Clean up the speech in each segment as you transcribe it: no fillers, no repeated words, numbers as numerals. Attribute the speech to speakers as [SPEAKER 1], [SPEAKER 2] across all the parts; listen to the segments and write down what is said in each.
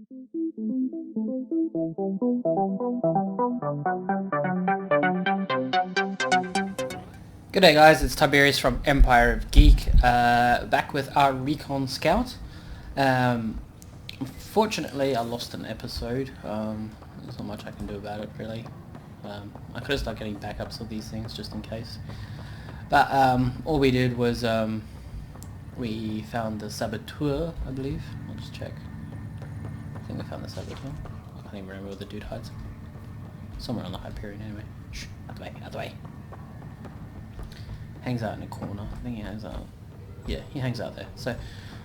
[SPEAKER 1] G'day guys, it's Tiberius from Empire of Geek, back with our Recon Scout. Unfortunately, I lost an episode. There's not much I can do about it, really. I could have started getting backups of these things just in case. But all we did was we found the saboteur, I believe. I'll just check. I think we found the saboteur. I can't even remember where the dude hides. Somewhere on the Hyperion anyway. Shh, out the way, out the way. Hangs out in a corner. I think he hangs out. Yeah, he hangs out there. So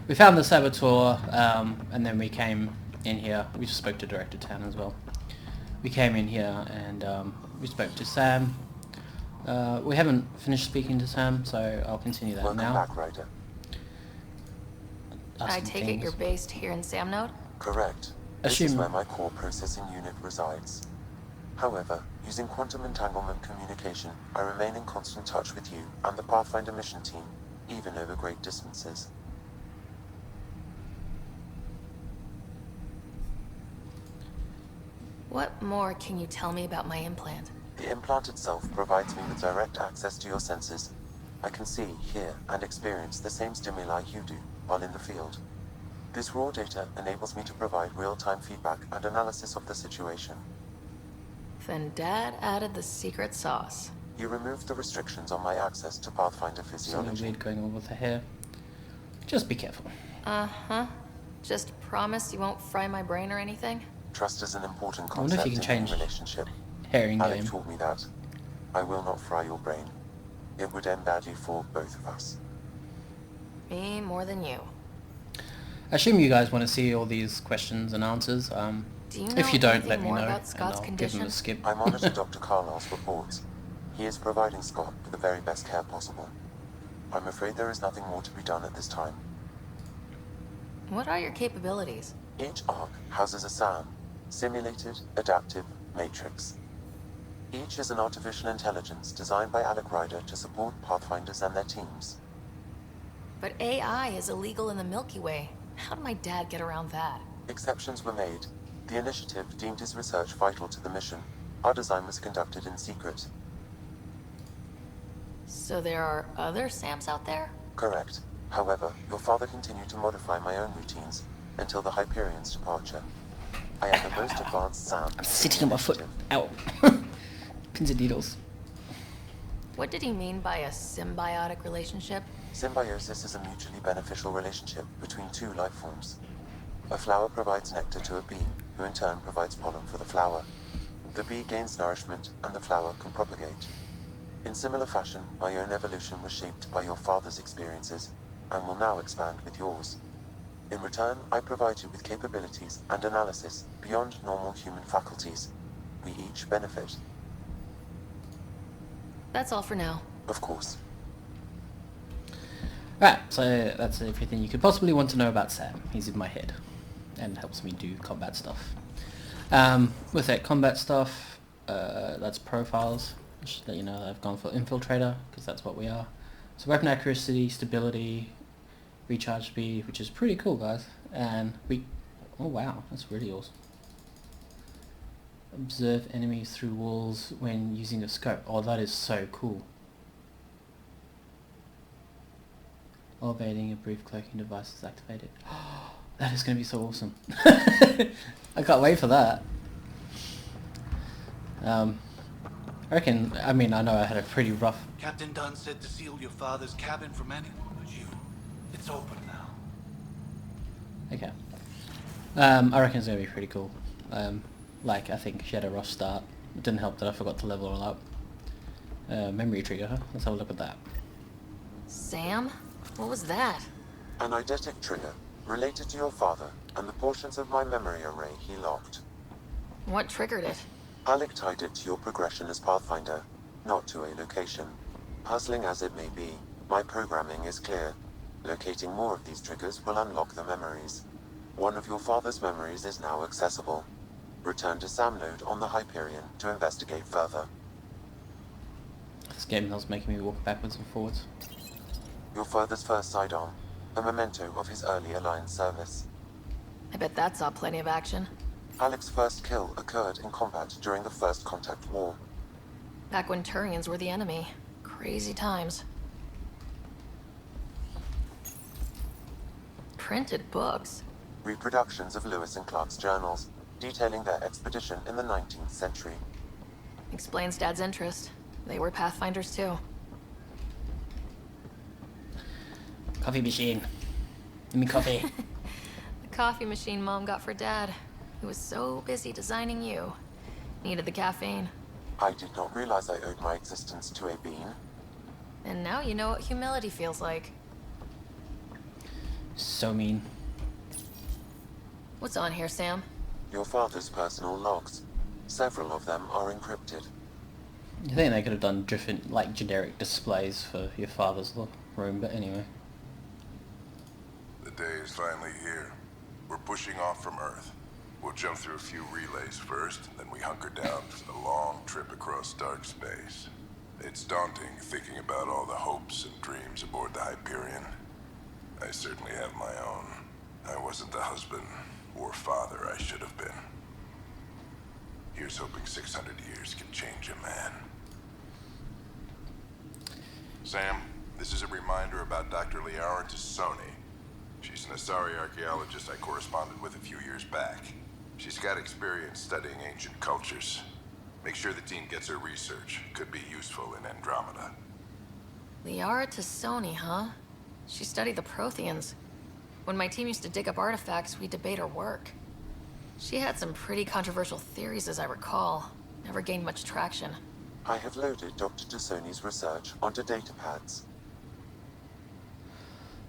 [SPEAKER 1] we found the saboteur, and then we came in here. We spoke to Director Tan as well. We came in here and we spoke to Sam. We haven't finished speaking to Sam, so I'll continue that
[SPEAKER 2] Welcome
[SPEAKER 1] now.
[SPEAKER 2] back, Ryder.
[SPEAKER 3] I take it you're based here in Sam Node?
[SPEAKER 2] Correct. This is where my core processing unit resides. However, using quantum entanglement communication, I remain in constant touch with you and the Pathfinder mission team, even over great distances.
[SPEAKER 3] What more can you tell me about my implant?
[SPEAKER 2] The implant itself provides me with direct access to your senses. I can see, hear, and experience the same stimuli you do while in the field. This raw data enables me to provide real-time feedback and analysis of the situation.
[SPEAKER 3] Then Dad added the secret sauce.
[SPEAKER 2] You removed the restrictions on my access to Pathfinder physiology.
[SPEAKER 1] Something weird going on with the hair. Just be careful.
[SPEAKER 3] Uh-huh. Just promise you won't fry my brain or anything?
[SPEAKER 2] Trust is an important
[SPEAKER 1] I wonder if
[SPEAKER 2] concept
[SPEAKER 1] you can
[SPEAKER 2] in
[SPEAKER 1] change
[SPEAKER 2] any relationship.
[SPEAKER 1] hair in
[SPEAKER 2] Alec
[SPEAKER 1] game.
[SPEAKER 2] taught me that. I will not fry your brain. It would end badly for both of us.
[SPEAKER 3] Me more than you.
[SPEAKER 1] I assume you guys want to see all these questions and answers.
[SPEAKER 3] Do you know
[SPEAKER 1] If you don't,
[SPEAKER 3] anything
[SPEAKER 1] let me
[SPEAKER 3] more
[SPEAKER 1] know,
[SPEAKER 3] about
[SPEAKER 1] and
[SPEAKER 3] Scott's
[SPEAKER 1] I'll give
[SPEAKER 3] condition?
[SPEAKER 1] them a skip.
[SPEAKER 2] I monitor Dr. Carlisle's reports. He is providing Scott with the very best care possible. I'm afraid there is nothing more to be done at this time.
[SPEAKER 3] What are your capabilities?
[SPEAKER 2] Each arc houses a SAM, Simulated Adaptive Matrix. Each is an artificial intelligence designed by Alec Ryder to support Pathfinders and their teams.
[SPEAKER 3] But AI is illegal in the Milky Way. How did my dad get around that?
[SPEAKER 2] Exceptions were made. The initiative deemed his research vital to the mission. Our design was conducted in secret.
[SPEAKER 3] So there are other Sams out there?
[SPEAKER 2] Correct. However, your father continued to modify my own routines until the Hyperion's departure. I am the most advanced SAM.
[SPEAKER 1] I'm sitting on my foot. Ow. Pins and needles.
[SPEAKER 3] What did he mean by a symbiotic relationship?
[SPEAKER 2] Symbiosis is a mutually beneficial relationship between two life forms. A flower provides nectar to a bee, who in turn provides pollen for the flower. The bee gains nourishment, and the flower can propagate. In similar fashion, my own evolution was shaped by your father's experiences, and will now expand with yours. In return, I provide you with capabilities and analysis beyond normal human faculties. We each benefit.
[SPEAKER 3] That's all for now.
[SPEAKER 2] Of course.
[SPEAKER 1] Right, so that's everything you could possibly want to know about Sam. He's in my head and helps me do combat stuff. With that combat stuff, that's profiles. Just let you know that I've gone for infiltrator, because that's what we are. So weapon accuracy, stability, recharge speed, which is pretty cool, guys. And oh wow, that's really awesome. Observe enemies through walls when using a scope. Oh, that is so cool. Elevating a brief cloaking device is activated. That is going to be so awesome. I can't wait for that. I reckon, I know I had a pretty rough...
[SPEAKER 4] Captain Dunn said to seal your father's cabin from anyone but you. It's open now.
[SPEAKER 1] Okay. I reckon it's going to be pretty cool. Like, I think she had a rough start. It didn't help that I forgot to level her up. Memory trigger, huh? Let's have a look at that.
[SPEAKER 3] Sam? What was that?
[SPEAKER 2] An eidetic trigger, related to your father, and the portions of my memory array he locked.
[SPEAKER 3] What triggered it?
[SPEAKER 2] Alec tied it to your progression as Pathfinder, not to a location. Puzzling as it may be, my programming is clear. Locating more of these triggers will unlock the memories. One of your father's memories is now accessible. Return to Sam Node on the Hyperion to investigate further.
[SPEAKER 1] This game was making me walk backwards and forwards.
[SPEAKER 2] Your father's first sidearm, a memento of his early Alliance service.
[SPEAKER 3] I bet that saw plenty of action.
[SPEAKER 2] Alec's first kill occurred in combat during the First Contact War.
[SPEAKER 3] Back when Turians were the enemy. Crazy times. Printed books.
[SPEAKER 2] Reproductions of Lewis and Clark's journals, detailing their expedition in the 19th century.
[SPEAKER 3] Explains Dad's interest. They were Pathfinders too.
[SPEAKER 1] Coffee machine. Give me coffee.
[SPEAKER 3] The coffee machine Mom got for Dad, who was so busy designing you. Needed the caffeine.
[SPEAKER 2] I did not realize I owed my existence to a bean.
[SPEAKER 3] And now you know what humility feels like.
[SPEAKER 1] So mean.
[SPEAKER 3] What's on here, Sam?
[SPEAKER 2] Your father's personal logs. Several of them are encrypted.
[SPEAKER 1] I think they could have done different, like, generic displays for your father's room, but anyway.
[SPEAKER 5] The day is finally here. We're pushing off from Earth. We'll jump through a few relays first, then we hunker down for the long trip across dark space. It's daunting thinking about all the hopes and dreams aboard the Hyperion. I certainly have my own. I wasn't the husband or father I should have been. Here's hoping 600 years can change a man. Sam, this is a reminder about Dr. Liara Tassoni. She's an Asari archaeologist I corresponded with a few years back. She's got experience studying ancient cultures. Make sure the team gets her research. Could be useful in Andromeda.
[SPEAKER 3] Liara Tassoni, huh? She studied the Protheans. When my team used to dig up artifacts, we'd debate her work. She had some pretty controversial theories, as I recall. Never gained much traction.
[SPEAKER 2] I have loaded Dr. Tassoni's research onto datapads.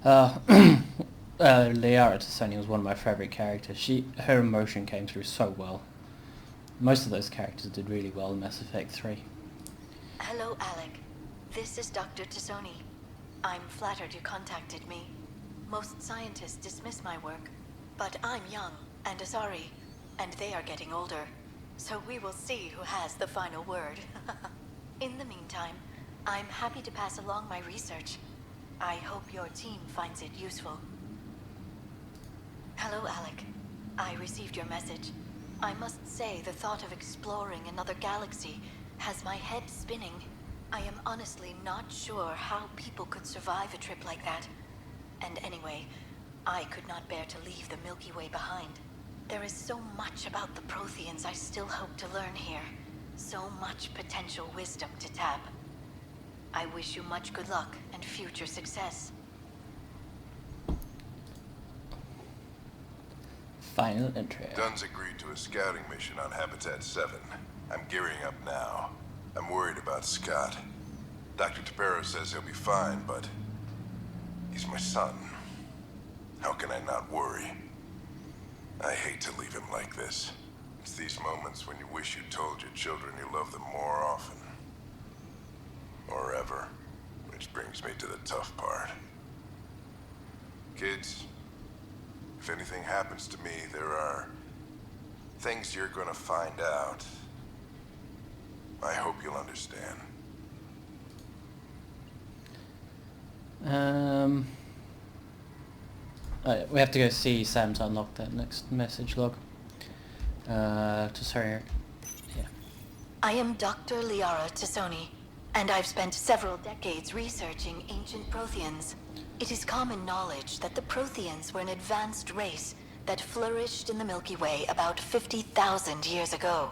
[SPEAKER 1] Liara Tassoni was one of my favourite characters. Her emotion came through so well. Most of those characters did really well in Mass Effect 3.
[SPEAKER 6] Hello, Alec. This is Dr. Tassoni. I'm flattered you contacted me. Most scientists dismiss my work, but I'm young and Asari, and they are getting older. So we will see who has the final word. In the meantime, I'm happy to pass along my research. I hope your team finds it useful. Hello, Alec. I received your message. I must say the thought of exploring another galaxy has my head spinning. I am honestly not sure how people could survive a trip like that. And anyway, I could not bear to leave the Milky Way behind. There is so much about the Protheans I still hope to learn here. So much potential wisdom to tap. I wish you much good luck and future success.
[SPEAKER 1] Final entry.
[SPEAKER 5] Dunn's agreed to a scouting mission on Habitat 7. I'm gearing up now. I'm worried about Scott. Dr. Tapero says he'll be fine, but he's my son. How can I not worry? I hate to leave him like this. It's these moments when you wish you told your children you love them more often. Or ever. Which brings me to the tough part. Kids, if anything happens to me, there are things you're gonna find out. I hope you'll understand.
[SPEAKER 1] We have to go see Sam to unlock that next message log. Sorry. Yeah.
[SPEAKER 6] I am Dr. Liara Tassoni, and I've spent several decades researching ancient Protheans. It is common knowledge that the Protheans were an advanced race that flourished in the Milky Way about 50,000 years ago,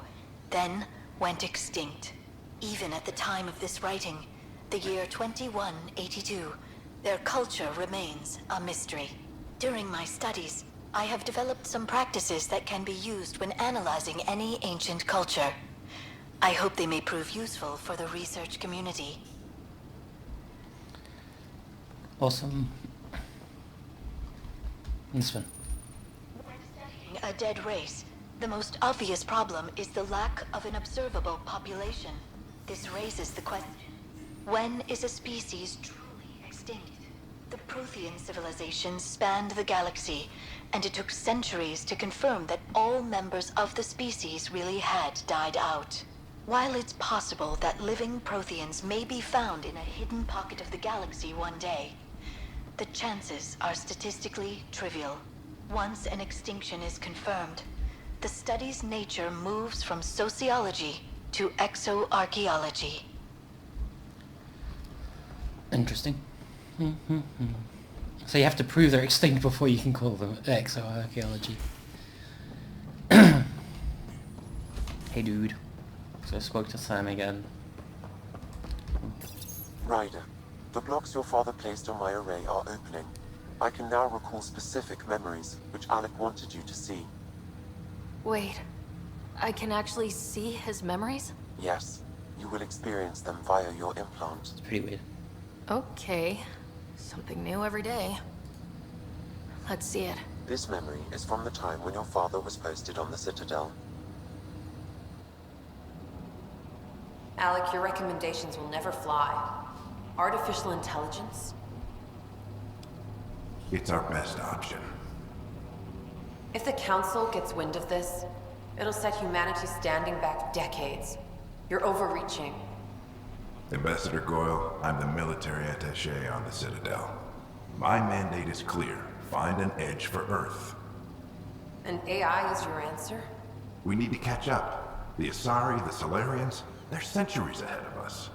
[SPEAKER 6] then went extinct. Even at the time of this writing, the year 2182, their culture remains a mystery. During my studies, I have developed some practices that can be used when analyzing any ancient culture. I hope they may prove useful for the research community.
[SPEAKER 1] Awesome. This one.
[SPEAKER 6] When studying a dead race, the most obvious problem is the lack of an observable population. This raises the question, when is a species truly extinct? The Prothean civilization spanned the galaxy, and it took centuries to confirm that all members of the species really had died out. While it's possible that living Protheans may be found in a hidden pocket of the galaxy one day, the chances are statistically trivial. Once an extinction is confirmed, the study's nature moves from sociology to exoarchaeology.
[SPEAKER 1] Interesting. So you have to prove they're extinct before you can call them exoarchaeology. Hey dude. So I spoke to Sam again.
[SPEAKER 2] Ryder, the blocks your father placed on my array are opening. I can now recall specific memories, which Alec wanted you to see.
[SPEAKER 3] Wait, I can actually see his memories?
[SPEAKER 2] Yes, you will experience them via your implant.
[SPEAKER 1] It's pretty weird.
[SPEAKER 3] Okay, something new every day. Let's see it.
[SPEAKER 2] This memory is from the time when your father was posted on the Citadel.
[SPEAKER 7] Alec, your recommendations will never fly. Artificial intelligence?
[SPEAKER 5] It's our best option.
[SPEAKER 7] If the Council gets wind of this, it'll set humanity standing back decades. You're overreaching.
[SPEAKER 5] Ambassador Goyle, I'm the military attaché on the Citadel. My mandate is clear. Find an edge for Earth.
[SPEAKER 7] And AI is your answer?
[SPEAKER 5] We need to catch up. The Asari, the Solarians, they're centuries ahead of us.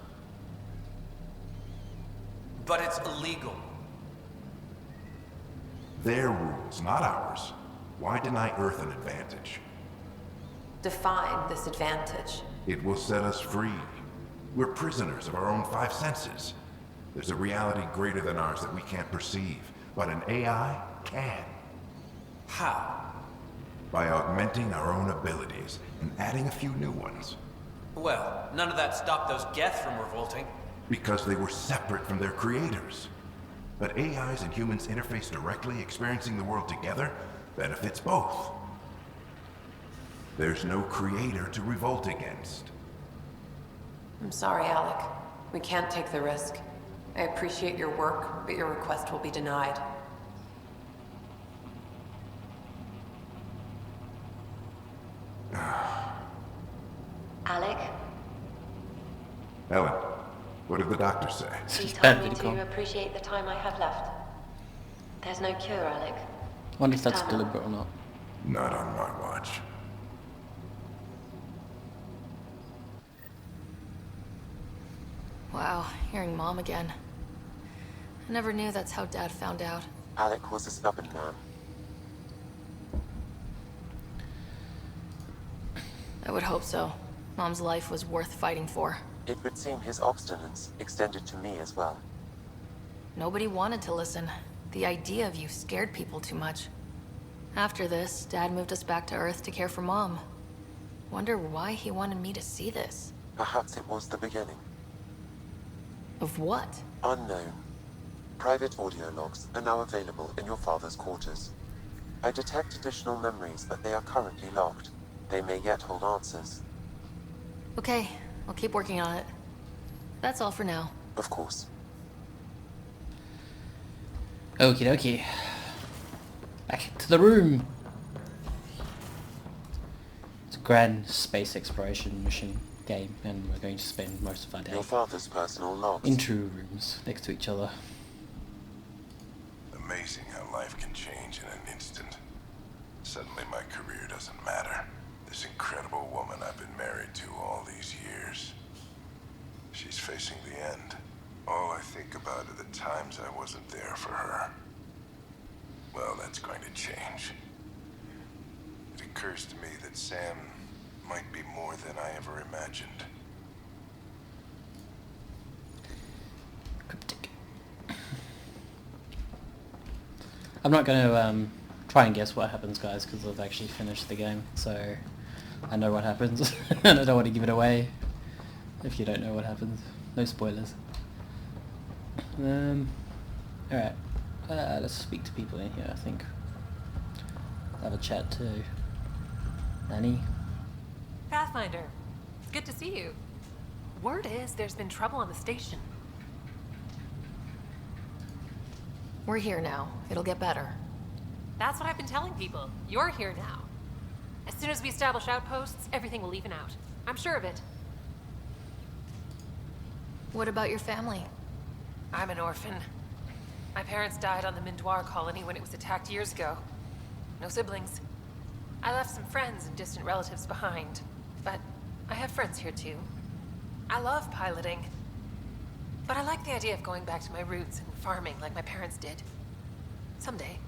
[SPEAKER 8] But it's illegal.
[SPEAKER 5] Their rules, not ours. Why deny Earth an advantage?
[SPEAKER 7] Define this advantage.
[SPEAKER 5] It will set us free. We're prisoners of our own five senses. There's a reality greater than ours that we can't perceive, but an AI can.
[SPEAKER 8] How?
[SPEAKER 5] By augmenting our own abilities and adding a few new ones.
[SPEAKER 8] Well, none of that stopped those Geth from revolting.
[SPEAKER 5] Because they were separate from their creators. But AIs and humans interface directly, experiencing the world together, benefits both. There's no creator to revolt against.
[SPEAKER 7] I'm sorry, Alec. We can't take the risk. I appreciate your work, but your request will be denied.
[SPEAKER 6] Alec,
[SPEAKER 5] Ellen, what did the doctor say?
[SPEAKER 6] he
[SPEAKER 1] It's
[SPEAKER 6] told
[SPEAKER 1] bad
[SPEAKER 6] me
[SPEAKER 1] video.
[SPEAKER 6] to appreciate the time I have left. There's no cure, Alec.
[SPEAKER 1] I wonder if that's deliberate or not.
[SPEAKER 5] Not on my watch.
[SPEAKER 3] Wow, hearing Mom again. I never knew that's how Dad found out.
[SPEAKER 2] Alec was a stubborn man.
[SPEAKER 3] I would hope so. Mom's life was worth fighting for.
[SPEAKER 2] It would seem his obstinance extended to me as well.
[SPEAKER 3] Nobody wanted to listen. The idea of you scared people too much. After this, Dad moved us back to Earth to care for Mom. Wonder why he wanted me to see this.
[SPEAKER 2] Perhaps it was the beginning.
[SPEAKER 3] Of what?
[SPEAKER 2] Unknown. Private audio logs are now available in your father's quarters. I detect additional memories, but they are currently locked. They may yet hold answers.
[SPEAKER 3] Okay, I'll keep working on it. That's all for now.
[SPEAKER 2] Of course.
[SPEAKER 1] Okie dokie. Back to the room. It's a grand space exploration mission game, and we're going to spend most of our day
[SPEAKER 2] Your father's personal logs.
[SPEAKER 1] in 2 rooms next to each other.
[SPEAKER 5] Amazing how life can change in an instant. Suddenly my career doesn't matter. This incredible woman I've been married to all these years. She's facing the end. All I think about are the times I wasn't there for her. Well, that's going to change. It occurs to me that Sam might be more than I ever imagined.
[SPEAKER 1] Cryptic. I'm not going to try and guess what happens, guys, because I've actually finished the game, so I know what happens, and I don't want to give it away if you don't know what happens. No spoilers. Alright, let's speak to people in here, I think. Have a chat to Annie.
[SPEAKER 9] Pathfinder, it's good to see you. Word is there's been trouble on the station.
[SPEAKER 3] We're here now. It'll get better.
[SPEAKER 9] That's what I've been telling people. You're here now. As soon as we establish outposts, everything will even out. I'm sure of it.
[SPEAKER 3] What about your family?
[SPEAKER 9] I'm an orphan. My parents died on the Mindoir colony when it was attacked years ago. no siblings. I left some friends and distant relatives behind, but I have friends here too. I love piloting, but I like the idea of going back to my roots and farming like my parents did. Someday.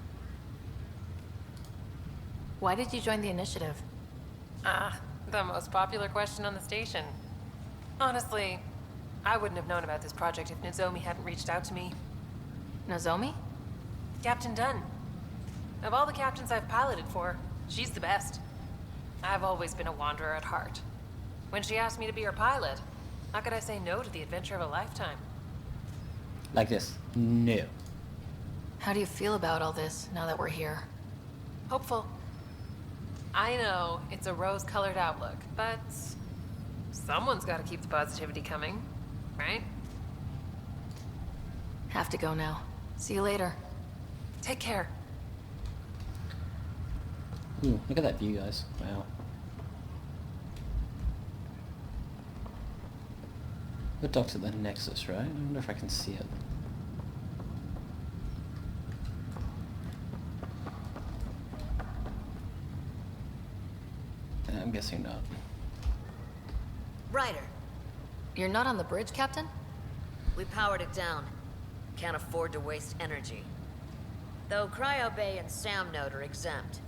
[SPEAKER 3] Why did you join the initiative?
[SPEAKER 9] Ah, the most popular question on the station. Honestly, I wouldn't have known about this project if Nozomi hadn't reached out to me.
[SPEAKER 3] Nozomi?
[SPEAKER 9] Captain Dunn. Of all the captains I've piloted for, she's the best. I've always been a wanderer at heart. When she asked me to be her pilot, how could I say no to the adventure of a lifetime?
[SPEAKER 1] Like this. No.
[SPEAKER 3] How do you feel about all this now that we're here?
[SPEAKER 9] Hopeful. I know it's a rose-colored outlook, but someone's got to keep the positivity coming, right?
[SPEAKER 3] Have to go now. See you later.
[SPEAKER 9] Take care.
[SPEAKER 1] Ooh, look at that view, guys. Wow. The dock's at the Nexus, right? I wonder if I can see it. I'm guessing not.
[SPEAKER 10] Ryder,
[SPEAKER 3] You're not on the bridge, Captain?
[SPEAKER 10] we powered it down. Can't afford to waste energy. Though Cryo Bay and Sam Node are exempt.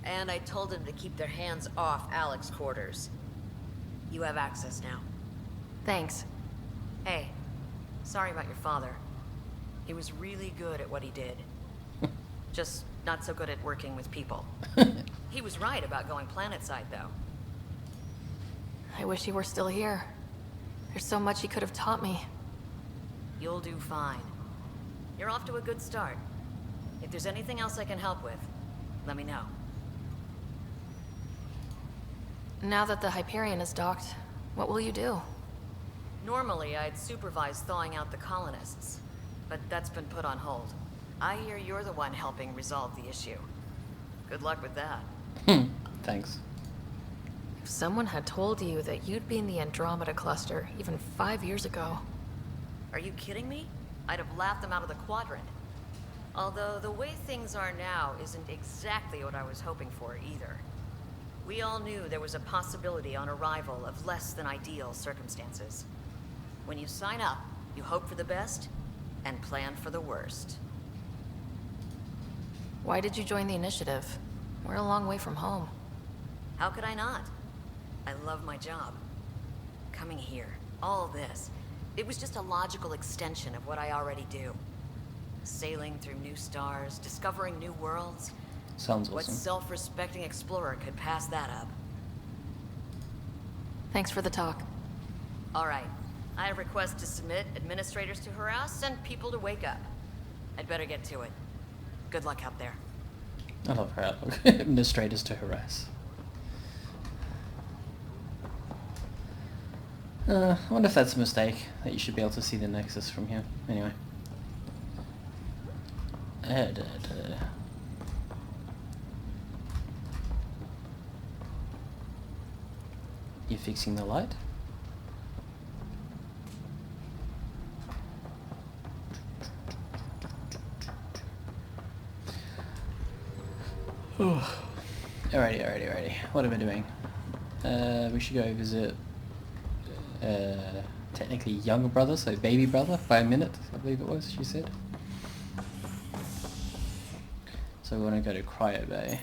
[SPEAKER 10] And I told them to keep their hands off Alec's quarters. You have access now.
[SPEAKER 3] Thanks.
[SPEAKER 10] Hey, sorry about your father. He was really good at what he did. Just not so good at working with people. He was right about going planetside, though.
[SPEAKER 3] I wish he were still here. There's so much he could have taught me.
[SPEAKER 10] You'll do fine. You're off to a good start. If there's anything else I can help with, let me know.
[SPEAKER 3] Now that the Hyperion is docked, what will you do?
[SPEAKER 10] Normally, I'd supervise thawing out the colonists, but that's been put on hold. I hear you're the one helping resolve the issue. Good luck with that.
[SPEAKER 1] Thanks.
[SPEAKER 3] If someone had told you that you'd be in the Andromeda cluster even 5 years ago.
[SPEAKER 10] Are you kidding me? I'd have laughed them out of the quadrant. Although the way things are now isn't exactly what I was hoping for either. We all knew there was a possibility on arrival of less than ideal circumstances. When you sign up, you hope for the best and plan for the worst.
[SPEAKER 3] Why did you join the initiative? We're a long way from home.
[SPEAKER 10] How could I not? I love my job. Coming here, all this, it was just a logical extension of what I already do. Sailing through new stars, discovering new worlds.
[SPEAKER 1] Sounds
[SPEAKER 10] What
[SPEAKER 1] awesome.
[SPEAKER 10] self-respecting explorer could pass that up?
[SPEAKER 3] Thanks for the talk.
[SPEAKER 10] All right. I have requests to submit, administrators to harass, and people to wake up. I'd better get to it. Good luck out there.
[SPEAKER 1] I love her outlook. Administrators to harass. I wonder if that's a mistake, that you should be able to see the Nexus from here. Anyway. You fixing the light? Alrighty. What am I doing? We should go visit technically younger brother, so baby brother, by a minute, I believe it was, she said. So we want to go to Cryo Bay.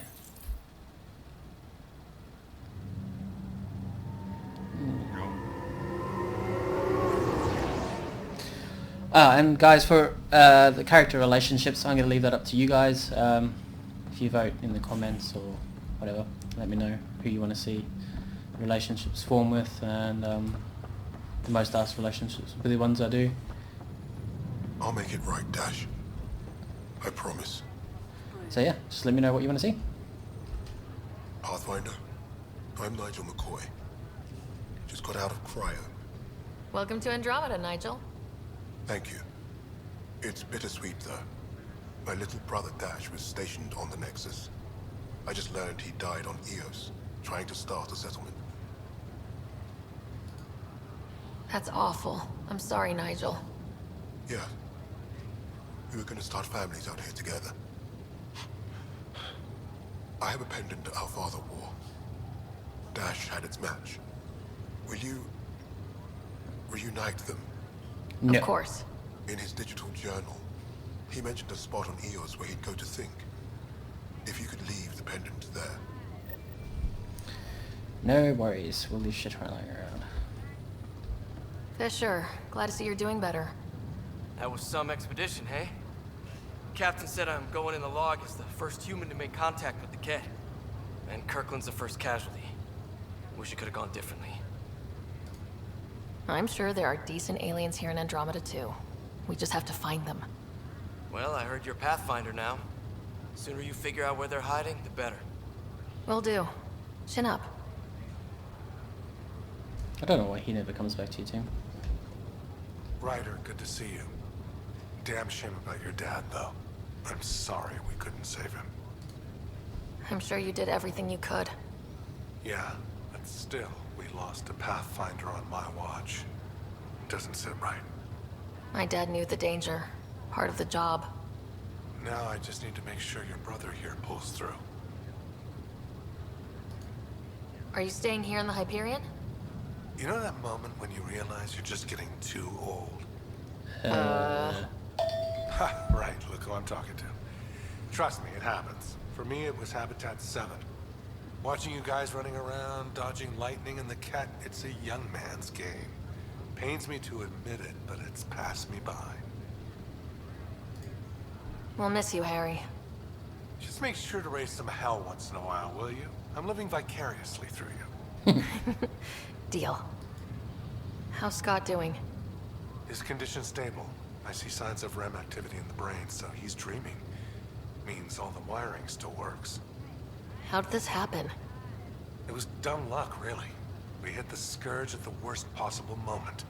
[SPEAKER 1] And guys, for the character relationships, I'm going to leave that up to you guys. If you vote in the comments or whatever, let me know who you want to see relationships form with, and the most asked relationships will be the ones I do.
[SPEAKER 5] I'll make it right, Dash. I promise.
[SPEAKER 1] So yeah, just let me know what you want to see.
[SPEAKER 5] Pathfinder, I'm Nigel McCoy. Just got out of cryo.
[SPEAKER 3] Welcome to Andromeda, Nigel.
[SPEAKER 5] Thank you. It's bittersweet, though. My little brother Dash was stationed on the Nexus. I just learned he died on Eos, trying to start a settlement.
[SPEAKER 3] That's awful. I'm sorry, Nigel.
[SPEAKER 5] Yeah. We were gonna start families out here together.
[SPEAKER 11] I have a pendant our father wore. Dash had its match. Will you reunite them?
[SPEAKER 1] No.
[SPEAKER 3] Of course.
[SPEAKER 11] In his digital journal, he mentioned a spot on Eos where he'd go to think. If you could leave the pendant there.
[SPEAKER 1] No worries. We'll leave shit right lying around.
[SPEAKER 3] Fisher, glad to see you're doing better.
[SPEAKER 8] That was some expedition, hey? Captain said I'm going in the log as the first human to make contact with the kid. And Kirkland's the first casualty. Wish it could have gone differently.
[SPEAKER 3] I'm sure there are decent aliens here in Andromeda too. We just have to find them.
[SPEAKER 8] Well, I heard you're Pathfinder now. Sooner you figure out where they're hiding, the better.
[SPEAKER 3] Will do. Chin up.
[SPEAKER 1] I don't know why he never comes back to you, Tim.
[SPEAKER 11] Ryder, good to see you. Damn shame about your dad, though. I'm sorry we couldn't save him.
[SPEAKER 3] I'm sure you did everything you could.
[SPEAKER 11] Yeah, but still, we lost a Pathfinder on my watch. Doesn't sit right.
[SPEAKER 3] My dad knew the danger. Part of the job.
[SPEAKER 11] Now I just need to make sure your brother here pulls through.
[SPEAKER 3] Are you staying here in the Hyperion?
[SPEAKER 11] You know that moment when you realize you're just getting too old? Ha, right, look who I'm talking to. Trust me, it happens. For me, it was Habitat 7. Watching you guys running around, dodging lightning and the cat, it's a young man's game. Pains me to admit it, but it's passed me by.
[SPEAKER 3] We'll miss you, Harry.
[SPEAKER 11] Just make sure to raise some hell once in a while, will you? I'm living vicariously through you.
[SPEAKER 3] Deal. How's Scott doing?
[SPEAKER 11] His condition's stable. I see signs of REM activity in the brain, so he's dreaming. Means all the wiring still works.
[SPEAKER 3] How'd this happen?
[SPEAKER 11] It was dumb luck, really. We hit the Scourge at the worst possible moment,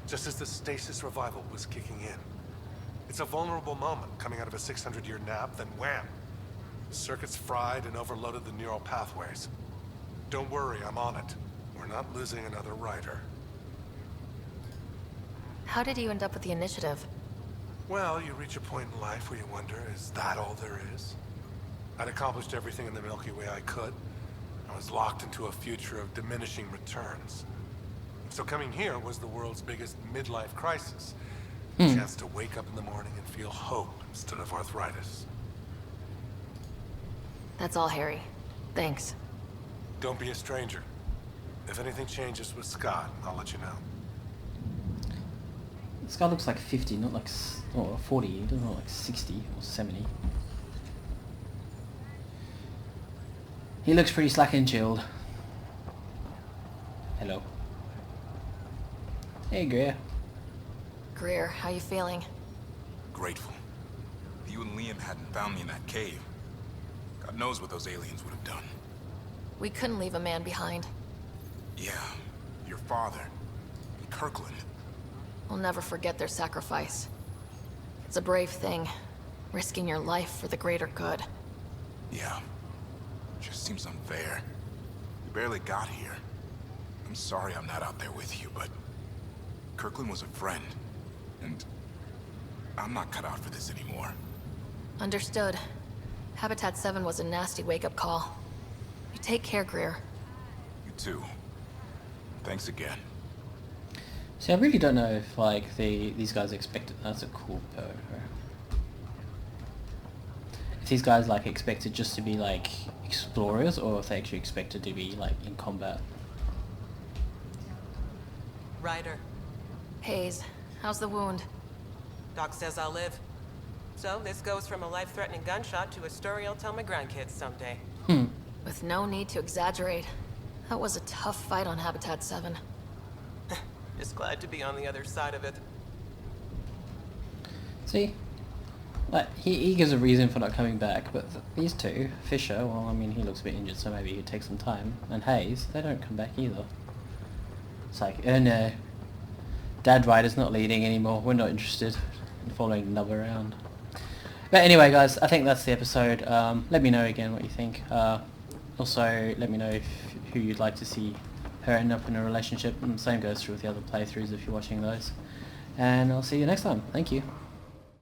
[SPEAKER 11] just as the stasis revival was kicking in. It's a vulnerable moment, coming out of a 600-year nap, then wham! The circuits fried and overloaded the neural pathways. Don't worry, I'm on it. We're not losing another Ryder.
[SPEAKER 3] How did you end up with the initiative?
[SPEAKER 11] Well, you reach a point in life where you wonder, is that all there is? I'd accomplished everything in the Milky Way I could. I was locked into a future of diminishing returns. So coming here was the world's biggest midlife crisis. A chance to wake up in the morning and feel hope instead of arthritis.
[SPEAKER 3] That's all, Harry. Thanks.
[SPEAKER 11] Don't be a stranger. If anything changes with Scott, I'll let you know.
[SPEAKER 1] This guy looks like 50, not like 40. He doesn't look like 60 or 70. He looks pretty slack and chilled. Hello. Hey, Greer.
[SPEAKER 3] Greer, how you feeling?
[SPEAKER 12] Grateful. If you and Liam hadn't found me in that cave, God knows what those aliens would have done.
[SPEAKER 3] We couldn't leave a man behind.
[SPEAKER 12] Yeah, your father, and Kirkland.
[SPEAKER 3] We'll never forget their sacrifice. It's a brave thing, risking your life for the greater good.
[SPEAKER 12] Yeah, just seems unfair. We barely got here. I'm sorry I'm not out there with you, but Kirkland was a friend, and I'm not cut out for this anymore.
[SPEAKER 3] Understood. Habitat 7 was a nasty wake-up call. You take care, Greer.
[SPEAKER 12] You too. Thanks again.
[SPEAKER 1] See, I really don't know if like these guys expected. That's a cool photo. If these guys like expected just to be like explorers, or if they actually expected to be like in combat.
[SPEAKER 13] Ryder.
[SPEAKER 3] Hayes, how's the wound?
[SPEAKER 13] Doc says I'll live. So this goes from a life-threatening gunshot to a story I'll tell my grandkids someday.
[SPEAKER 3] With no need to exaggerate. That was a tough fight on Habitat 7.
[SPEAKER 13] Just glad to be on the other side of it.
[SPEAKER 1] See, like he gives a reason for not coming back, but these two, Fisher, well, I mean, he looks a bit injured, so maybe he'd take some time, and Hayes, they don't come back either. It's like, oh no, Dad Ryder's not leading anymore. We're not interested in following Nub around. But anyway, guys, I think that's the episode. Let me know again what you think. Also, let me know who you'd like to see her end up in a relationship, and the same goes through with the other playthroughs if you're watching those. And I'll see you next time. Thank you.